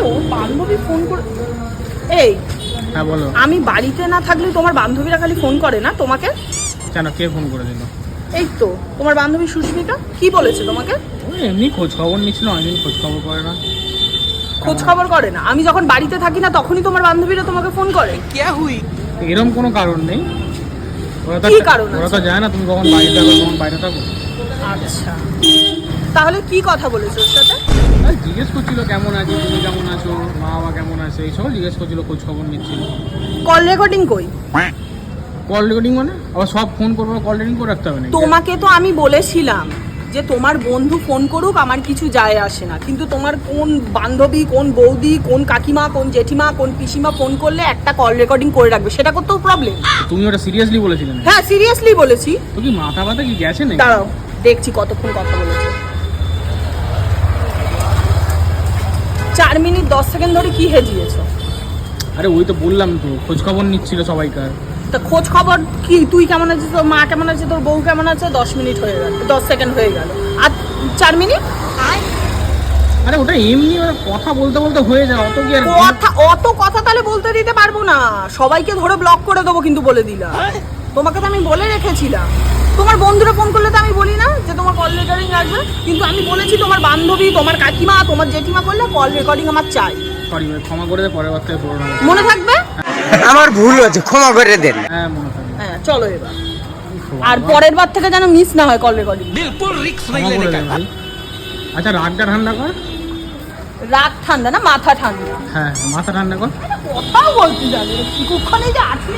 ও বান্ধবী ফোন করে, এই হ্যাঁ বলো। আমি বাড়িতে না থাকলে তোমার বান্ধবীরা খালি ফোন করে না তোমাকে? কেন, কে ফোন করে দিল? এই তো তোমার বান্ধবী সুস্মিতা। কি বলেছে তোমাকে? ওই এমনি খোঁজ খবর নিচ্ছিল, অনেকদিন খোঁজ খবর করে না। খোঁজ খবর করে না? আমি যখন বাড়িতে থাকি না তখনই তোমার বান্ধবীরা তোমাকে ফোন করে? এরকম কোনো কারণ নেই। কি কারণ ওরা আছে? তো জানে না তুমি কখন বাইরে থাকো কখন বাইরে থাকো। আচ্ছা, তাহলে কি কথা বলেছো ওর সাথে? আর জিজ্ঞেস করছিল কেমন আছি, তুমি কেমন আছো, মা বাবা কেমন আছে, এইসব জিজ্ঞেস করছিল, খোঁজ খবর নিচ্ছিল। কল রেকর্ডিং কই? কল রেকর্ডিং মানে আবার সব ফোন করবো, কল রেকর্ডিং করে রাখতে হবে না? তোমাকে তো আমি বলেছিলাম যে তোমার বন্ধু ফোন করুক, আমার কিছু যায় আসে না, কিন্তু তোমার কোন বান্ধবী, কোন বৌদি, কোন কাকিমা, কোন জেঠিমা, কোন পিসিমা ফোন করলে একটা কল রেকর্ডিং করে রাখবে, সেটা করতেও প্রবলেম? তুমি ওটা সিরিয়াসলি বলেছিলে না? হ্যাঁ সিরিয়াসলি বলেছি। তো কি মাথা ব্যথা কি গেছে না? দাঁড়াও দেখছি কতক্ষণ কথা বলেছে। 4 মিনিট 10 সেকেন্ড ধরে কি হেজিয়েছো? আরে ওই তো বললাম তো, খোঁজ খবর নিচ্ছিল সবাইকার। তা খোঁজ খবর কি, তুই কেমন আছিস, তোর মা কেমন আছে, তোর বউ কেমন আছে? 10 মিনিট হয়ে গেল, 10 সেকেন্ড হয়ে গেল, আর 4 মিনিট? আরে ওটা এমনি কথা বলতে বলতে হয়ে যায়, অত কি আর অত কথা তাহলে বলতে দিতে পারবো না, সবাইকে ধরে ব্লক করে দেবো কিন্তু বলে দিলাম। তোমাকে তো আমি বলে রেখেছিলাম, তোমার বন্ধুরা ফোন করলে তো আমি বলি না যে তোমার কল রেকর্ডিং রাখবে, কিন্তু আমি বলেছি তোমার বান্ধবী, তোমার কাকিমা, তোমার জেঠিমা করলে কল রেকর্ডিং আমার চাই। সরি ভাই, ক্ষমা করে দে, পরের বার থেকে করবো না। মনে থাকবে? আমার ভুল হয়েছে, ক্ষমা করে দেন। হ্যাঁ মনে থাকবে। হ্যাঁ চলো এবার, আর পরের বার থেকে যেন মিস না হয় কল রেকর্ডিং। ক্ষমা করে দে ভাই। আচ্ছা রাগটা ঠান্ডা কর। রাগ ঠান্ডা না, মাথা ঠান্ডা। হ্যাঁ মাথা ঠান্ডা কর। কথাও বলতে জানে, কুকুরখানে যে আছে।